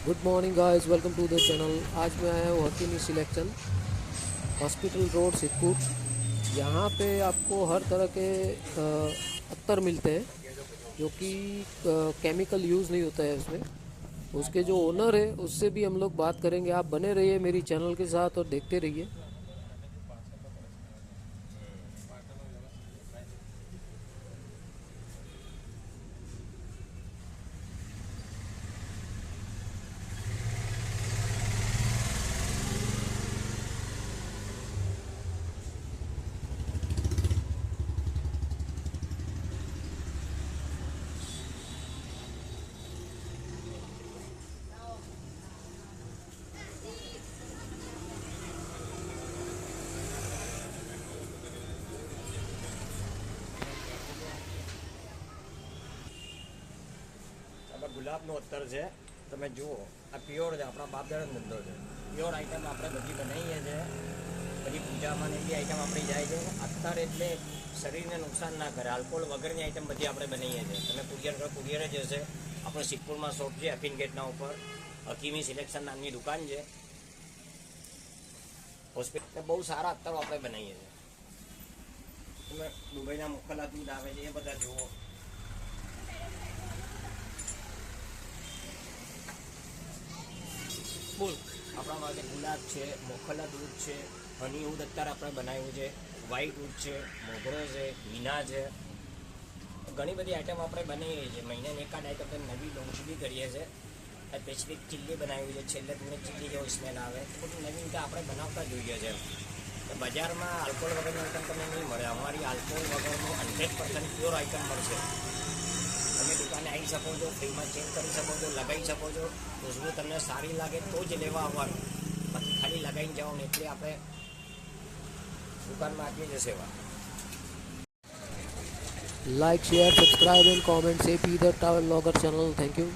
Good morning guys, welcome to the channel. आज मैं आया हूँ Hakimi selection, hospital road, Siddhpur. यहाँ पे आपको हर तरह के अत्तर मिलते हैं जो कि केमिकल यूज़ नहीं होता है उसमें। उसके जो ओनर है उससे भी हम लोग बात करेंगे। आप बने रहिए मेरी चैनल के साथ और देखते रहिए। ગુલાબનું અત્તર છે, તમે જુઓ આ પ્યોર છે, આપણા બાપ દાદાનો ધંધો છે। પ્યોર આઈટમ આપણે બધી બનાવીએ છીએ, બધી પૂજામાં ને એવી આઈટમ આપણી જાય છે। અત્તર એટલે શરીરને નુકસાન ના કરે, આલ્કોહોલ વગરની આઈટમ બધી આપણે બનાવીએ છીએ। તમે કુરિયર જ હશે, આપણે સિદ્ધપુરમાં શોપ છે, અફીન ગેટના ઉપર હકીમી સિલેક્શન નામની દુકાન છે। હોસ્પિટલ બહુ સારા અત્તરો આપણે બનાવીએ છીએ। તમે દુબઈના મોખલા દૂધ આવે છે એ બધા જુઓ। બોલ, આપણા પાસે ગુલાબ છે, મોખલા દૂધ છે, હની દૂધ અત્યારે આપણે બનાવ્યું છે, વ્હાઈટ દૂધ છે, મોગરો છે, મીના છે, ઘણી બધી આઈટમ આપણે બનાવીએ છીએ। મહિનાને એકાદ આઈટમ નવી લોન્ચ બી કરીએ છીએ। સ્પેસિફિક ચીલ્લી બનાવ્યું છે, છેલ્લે તમને ચીલ્લી જેવો સ્મેલ આવે, બધું નવી રીતે આપણે બનાવતા જોઈએ છે। બજારમાં આલ્કોહોલ વગરની આઈટમ તમને નહીં મળે, અમારી આલ્કોહોલ વગરનું 100% પ્યોર આઈટમ મળશે। તમે દુકાને આવી શકો છો, ફ્રીમાં ચેક કરી શકો છો, લગાવી શકો છો। ખુશ્બુ તમને સારી લાગે તો જ લેવા આવવાનું, બાકી ખાલી લગાવીને જવાનું, એટલે આપણે દુકાનમાં આપીએ છીએ સેવા। Like, share, subscribe and comments AP the travel blogger channel. Thank you.